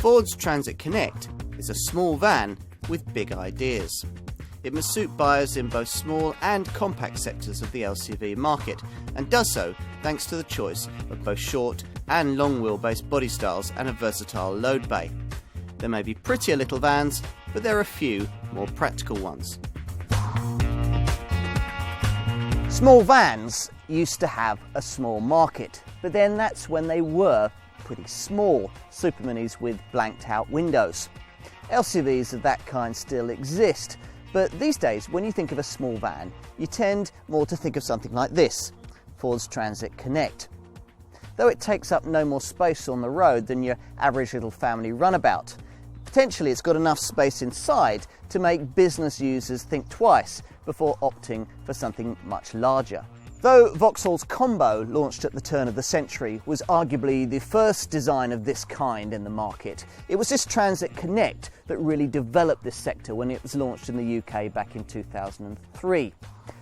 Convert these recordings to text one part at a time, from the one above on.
Ford's Transit Connect is a small van with big ideas. It must suit buyers in both small and compact sectors of the LCV market, and does so thanks to the choice of both short and long wheelbase body styles and a versatile load bay. There may be prettier little vans, but there are a few more practical ones. Small vans used to have a small market, but then that's when they were pretty small, super minis with blanked out windows. LCVs of that kind still exist, but these days when you think of a small van, you tend more to think of something like this, Ford's Transit Connect. Though it takes up no more space on the road than your average little family runabout, potentially it's got enough space inside to make business users think twice before opting for something much larger. Though Vauxhall's Combo, launched at the turn of the century, was arguably the first design of this kind in the market, it was this Transit Connect that really developed this sector when it was launched in the UK back in 2003.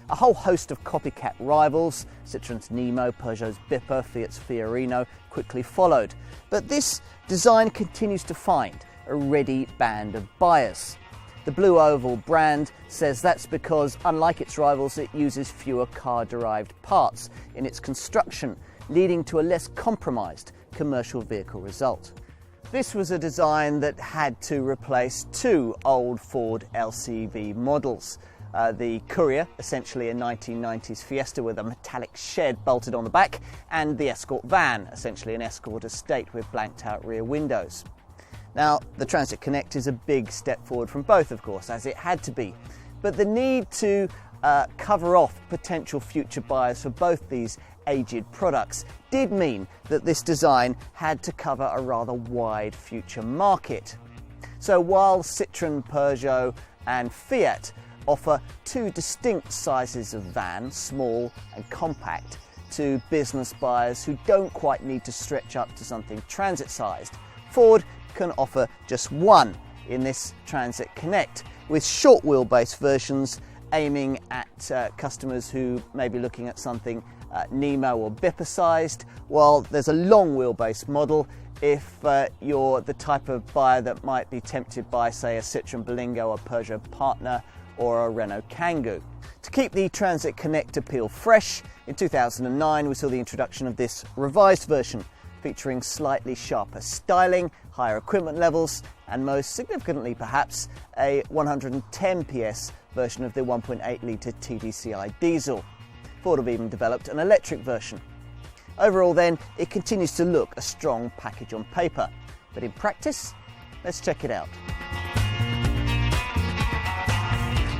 A whole host of copycat rivals, Citroen's Nemo, Peugeot's Bipper, Fiat's Fiorino, quickly followed. But this design continues to find a ready band of buyers. The Blue Oval brand says that's because, unlike its rivals, it uses fewer car-derived parts in its construction, leading to a less compromised commercial vehicle result. This was a design that had to replace two old Ford LCV models. The Courier, essentially a 1990s Fiesta with a metallic shed bolted on the back, and the Escort van, essentially an Escort estate with blanked out rear windows. Now, the Transit Connect is a big step forward from both, of course, as it had to be. But the need to cover off potential future buyers for both these aged products did mean that this design had to cover a rather wide future market. So while Citroën, Peugeot and Fiat offer two distinct sizes of van, small and compact, to business buyers who don't quite need to stretch up to something transit-sized, Ford can offer just one in this Transit Connect, with short wheelbase versions aiming at customers who may be looking at something Nemo or Bipper sized, while there's a long wheelbase model if you're the type of buyer that might be tempted by, say, a Citroën Berlingo, a Peugeot Partner or a Renault Kangoo. To keep the Transit Connect appeal fresh, in 2009 we saw the introduction of this revised version, featuring slightly sharper styling, higher equipment levels, and most significantly perhaps, a 110 PS version of the 1.8 litre TDCi diesel. Ford have even developed an electric version. Overall then, it continues to look a strong package on paper, but in practice, let's check it out.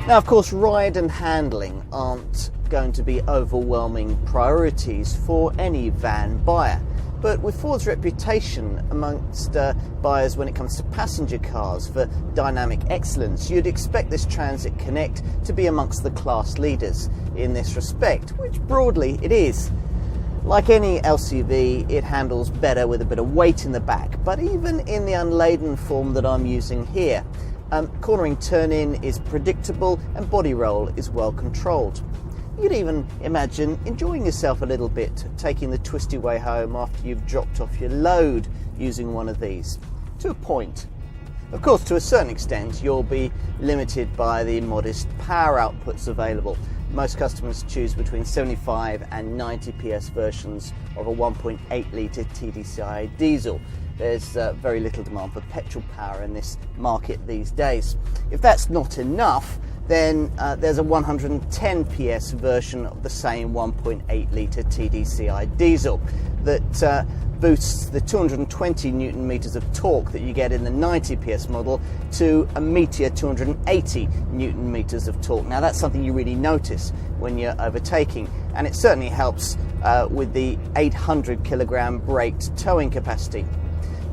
Now, of course, ride and handling aren't going to be overwhelming priorities for any van buyer. But with Ford's reputation amongst buyers when it comes to passenger cars for dynamic excellence, you'd expect this Transit Connect to be amongst the class leaders in this respect, which broadly it is. Like any LCV, it handles better with a bit of weight in the back, but even in the unladen form that I'm using here, cornering turn-in is predictable and body roll is well controlled. You'd even imagine enjoying yourself a little bit, taking the twisty way home after you've dropped off your load using one of these. To a point. Of course, to a certain extent, you'll be limited by the modest power outputs available. Most customers choose between 75 and 90 PS versions of a 1.8 litre TDCi diesel. There's very little demand for petrol power in this market these days. If that's not enough, then there's a 110 PS version of the same 1.8 litre TDCi diesel that boosts the 220 Newton meters of torque that you get in the 90 PS model to a meteor 280 Newton meters of torque. Now that's something you really notice when you're overtaking, and it certainly helps with the 800 kilogram braked towing capacity.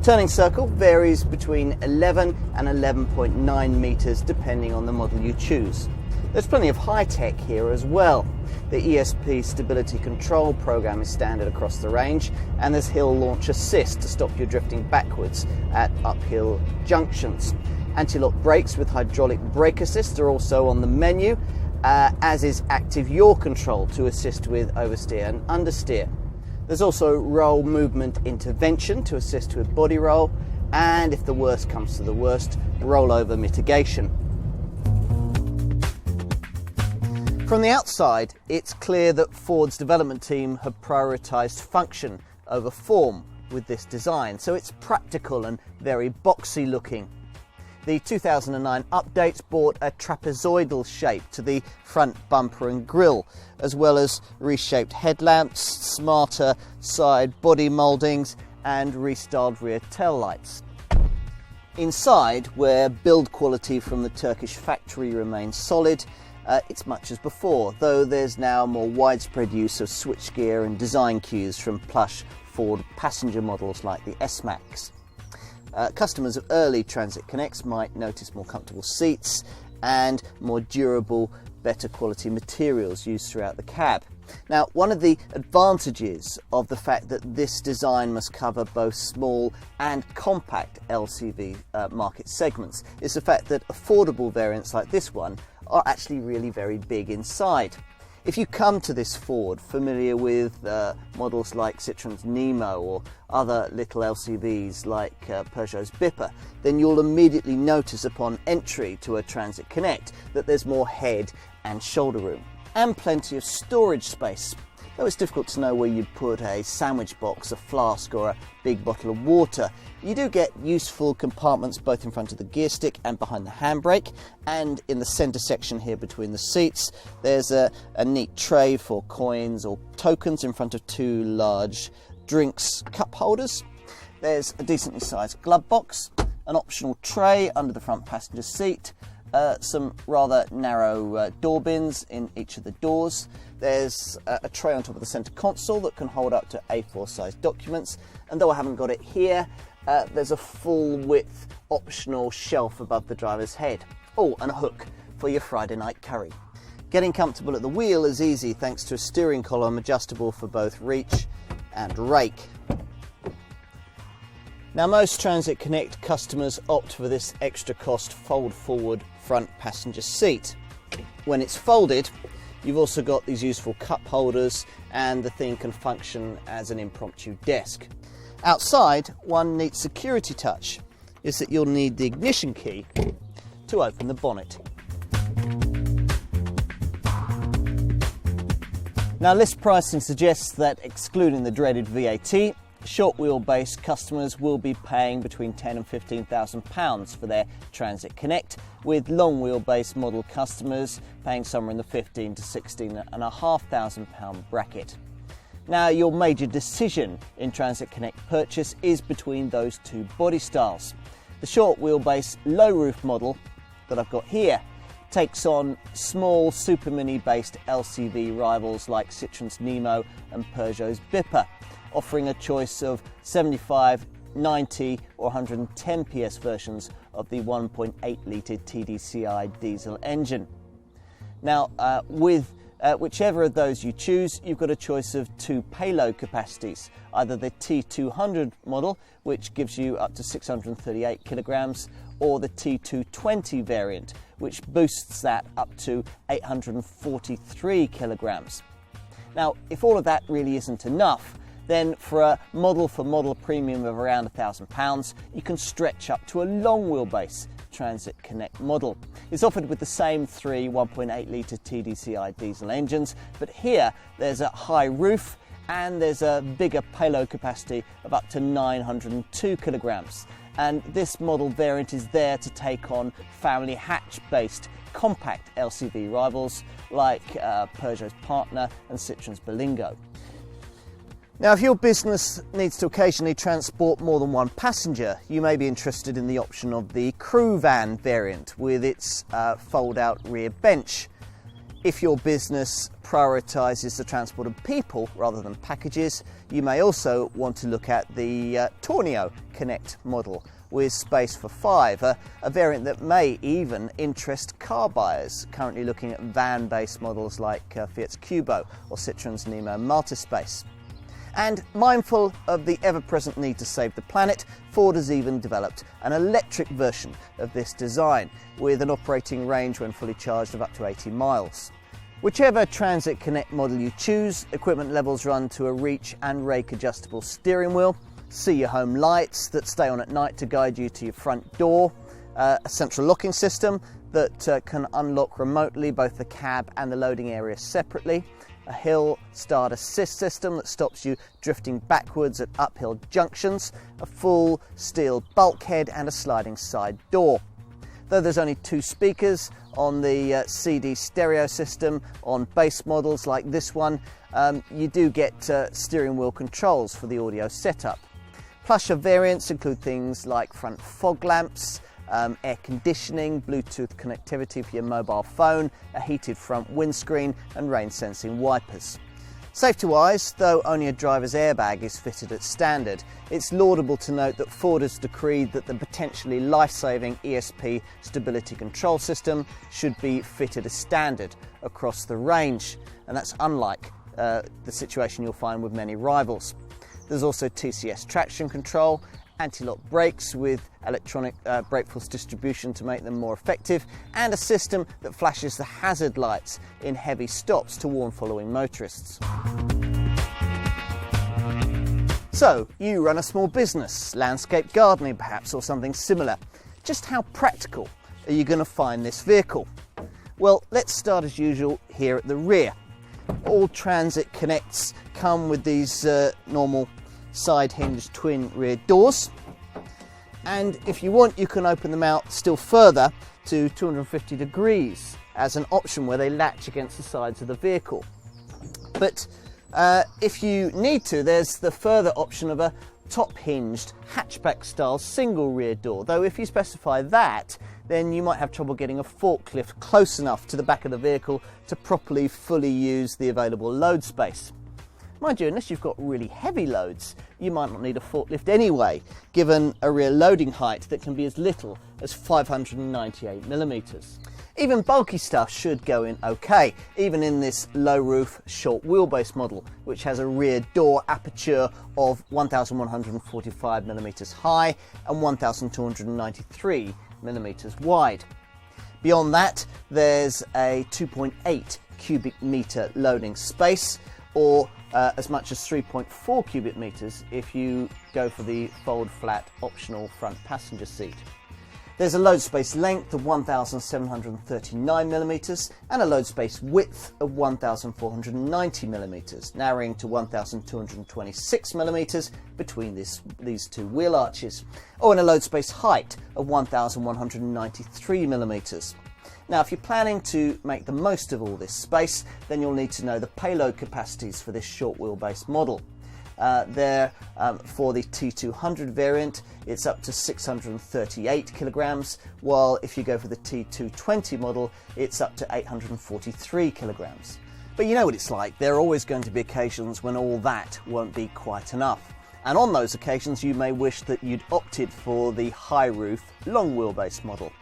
Turning circle varies between 11 and 11.9 meters depending on the model you choose. There's plenty of high tech here as well. The ESP stability control program is standard across the range, and there's hill launch assist to stop you drifting backwards at uphill junctions. Anti-lock brakes with hydraulic brake assist are also on the menu, as is active yaw control to assist with oversteer and understeer. There's also roll movement intervention to assist with body roll, and if the worst comes to the worst, rollover mitigation. From the outside, it's clear that Ford's development team have prioritised function over form with this design, so it's practical and very boxy looking. The 2009 update brought a trapezoidal shape to the front bumper and grille, as well as reshaped headlamps, smarter side body mouldings and restyled rear taillights. Inside, where build quality from the Turkish factory remains solid, it's much as before, though there's now more widespread use of switchgear and design cues from plush Ford passenger models like the S-Max. Customers of early Transit Connects might notice more comfortable seats and more durable, better quality materials used throughout the cab. Now, one of the advantages of the fact that this design must cover both small and compact LCV market segments is the fact that affordable variants like this one are actually really very big inside. If you come to this Ford familiar with models like Citroen's Nemo or other little LCVs like Peugeot's Bipper, then you'll immediately notice upon entry to a Transit Connect that there's more head and shoulder room and plenty of storage space. Though it's difficult to know where you'd put a sandwich box, a flask or a big bottle of water, you do get useful compartments both in front of the gear stick and behind the handbrake, and in the centre section here between the seats there's a neat tray for coins or tokens in front of two large drinks cup holders. There's a decently sized glove box, an optional tray under the front passenger seat, some rather narrow door bins in each of the doors. There's a tray on top of the centre console that can hold up to A4 size documents, and though I haven't got it here, there's a full width optional shelf above the driver's head. Oh, and a hook for your Friday night curry. Getting comfortable at the wheel is easy thanks to a steering column adjustable for both reach and rake. Now, most Transit Connect customers opt for this extra cost fold forward front passenger seat. When it's folded, you've also got these useful cup holders, and the thing can function as an impromptu desk. Outside, one neat security touch is that you'll need the ignition key to open the bonnet. Now, list pricing suggests that excluding the dreaded VAT, short wheelbase customers will be paying between £10,000 and £15,000 for their Transit Connect, with long wheelbase model customers paying somewhere in the £15,000 to £16,500 bracket. Now, your major decision in Transit Connect purchase is between those two body styles. The short wheelbase low roof model that I've got here takes on small Super Mini based LCV rivals like Citroen's Nemo and Peugeot's Bipper, offering a choice of 75, 90 or 110 PS versions of the 1.8 litre TDCi diesel engine. Now, with whichever of those you choose, you've got a choice of two payload capacities, either the T200 model, which gives you up to 638 kilograms, or the T220 variant, which boosts that up to 843 kilograms. Now, if all of that really isn't enough, then for a model-for-model premium of around £1,000, you can stretch up to a long wheelbase Transit Connect model. It's offered with the same three 1.8 litre TDCi diesel engines, but here there's a high roof and there's a bigger payload capacity of up to 902 kilograms. And this model variant is there to take on family hatch-based compact LCV rivals like Peugeot's Partner and Citroen's Berlingo. Now, if your business needs to occasionally transport more than one passenger, you may be interested in the option of the crew van variant with its fold-out rear bench. If your business prioritises the transport of people rather than packages, you may also want to look at the Tornio Connect model with space for 5, a variant that may even interest car buyers currently looking at van-based models like Fiat's Cubo or Citroen's Nemo Multispace. And mindful of the ever-present need to save the planet, Ford has even developed an electric version of this design with an operating range when fully charged of up to 80 miles. Whichever Transit Connect model you choose, equipment levels run to a reach and rake adjustable steering wheel, see your home lights that stay on at night to guide you to your front door, a central locking system that can unlock remotely both the cab and the loading area separately, a hill start assist system that stops you drifting backwards at uphill junctions, a full steel bulkhead and a sliding side door. Though there's only 2 speakers on the CD stereo system on base models like this one, you do get steering wheel controls for the audio setup. Plusher variants include things like front fog lamps, air conditioning, Bluetooth connectivity for your mobile phone, a heated front windscreen and rain sensing wipers. Safety-wise, though only a driver's airbag is fitted at standard, it's laudable to note that Ford has decreed that the potentially life-saving ESP stability control system should be fitted as standard across the range, and that's unlike the situation you'll find with many rivals. There's also TCS traction control, anti-lock brakes with electronic brake force distribution to make them more effective, and a system that flashes the hazard lights in heavy stops to warn following motorists. So, you run a small business, landscape gardening perhaps, or something similar. Just how practical are you going to find this vehicle? Well, let's start as usual here at the rear. All Transit Connects come with these normal side hinged twin rear doors, and if you want you can open them out still further to 250 degrees as an option where they latch against the sides of the vehicle. But if you need to, there's the further option of a top hinged hatchback style single rear door, though if you specify that then you might have trouble getting a forklift close enough to the back of the vehicle to properly fully use the available load space. Mind you, unless you've got really heavy loads, you might not need a forklift anyway, given a rear loading height that can be as little as 598mm. Even bulky stuff should go in okay, even in this low roof short wheelbase model, which has a rear door aperture of 1145mm high and 1293mm wide. Beyond that, there's a 2.8 cubic metre loading space, or as much as 3.4 cubic metres if you go for the fold flat optional front passenger seat. There's a load space length of 1739mm and a load space width of 1490mm, narrowing to 1226mm between these 2 wheel arches, or in a load space height of 1193mm. Now, if you're planning to make the most of all this space, then you'll need to know the payload capacities for this short wheelbase model. For the T200 variant, it's up to 638 kilograms, while if you go for the T220 model, it's up to 843 kilograms. But you know what it's like, there are always going to be occasions when all that won't be quite enough. And on those occasions, you may wish that you'd opted for the high roof long wheelbase model.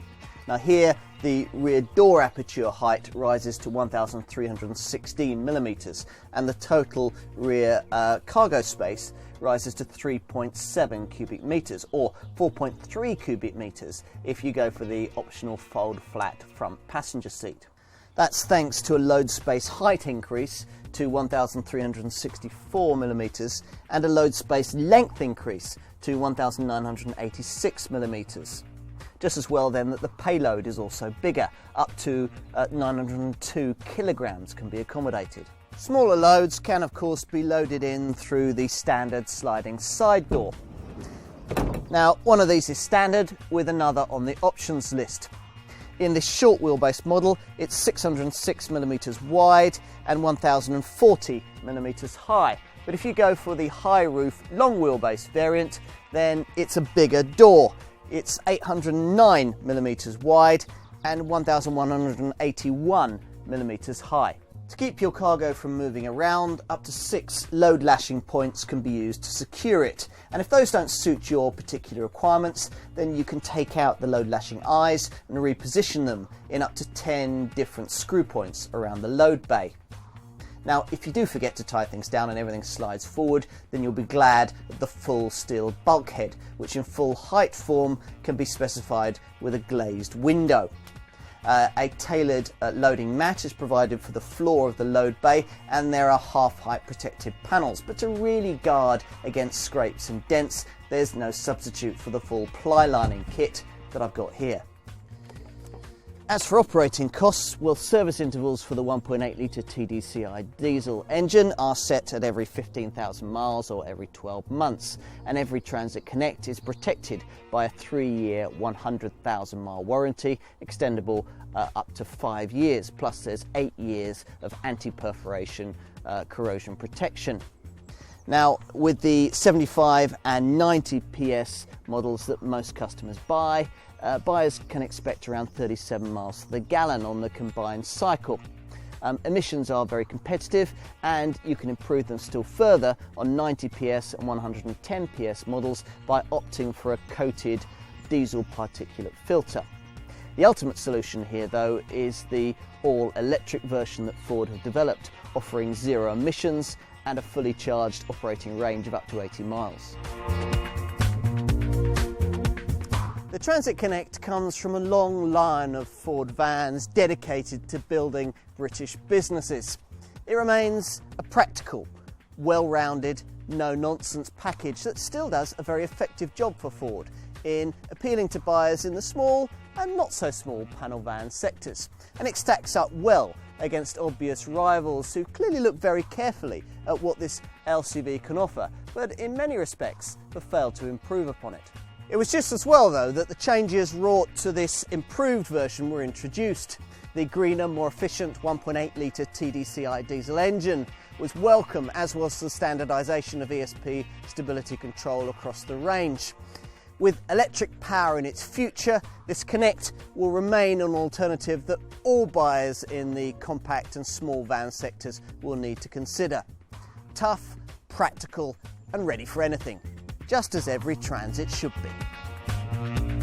Now here, the rear door aperture height rises to 1316mm and the total rear cargo space rises to 3.7 cubic metres, or 4.3 cubic metres if you go for the optional fold flat front passenger seat. That's thanks to a load space height increase to 1364mm and a load space length increase to 1986mm. Just as well then that the payload is also bigger, up to 902 kilograms can be accommodated. Smaller loads can of course be loaded in through the standard sliding side door. Now, one of these is standard with another on the options list. In this short wheelbase model, it's 606mm wide and 1040mm high. But if you go for the high roof long wheelbase variant, then it's a bigger door. It's 809mm wide and 1181mm high. To keep your cargo from moving around, up to 6 load lashing points can be used to secure it. And if those don't suit your particular requirements, then you can take out the load lashing eyes and reposition them in up to 10 different screw points around the load bay. Now, if you do forget to tie things down and everything slides forward, then you'll be glad of the full steel bulkhead, which in full height form can be specified with a glazed window. A tailored loading mat is provided for the floor of the load bay, and there are half-height protective panels. But to really guard against scrapes and dents, there's no substitute for the full ply lining kit that I've got here. As for operating costs, well, service intervals for the 1.8 litre TDCI diesel engine are set at every 15,000 miles or every 12 months, and every Transit Connect is protected by a 3-year 100,000 mile warranty, extendable up to 5 years, plus there's 8 years of anti-perforation corrosion protection. Now, with the 75 and 90 PS models that most customers buy, buyers can expect around 37 miles to the gallon on the combined cycle. Emissions are very competitive, and you can improve them still further on 90 PS and 110 PS models by opting for a coated diesel particulate filter. The ultimate solution here, though, is the all-electric version that Ford have developed, offering zero emissions and a fully charged operating range of up to 80 miles. The Transit Connect comes from a long line of Ford vans dedicated to building British businesses. It remains a practical, well-rounded, no-nonsense package that still does a very effective job for Ford in appealing to buyers in the small and not so small panel van sectors. And it stacks up well against obvious rivals who clearly look very carefully at what this LCV can offer, but in many respects have failed to improve upon it. It was just as well, though, that the changes wrought to this improved version were introduced. The greener, more efficient 1.8 litre TDCI diesel engine was welcome, as was the standardisation of ESP stability control across the range. With electric power in its future, this Connect will remain an alternative that all buyers in the compact and small van sectors will need to consider. Tough, practical and ready for anything, just as every Transit should be.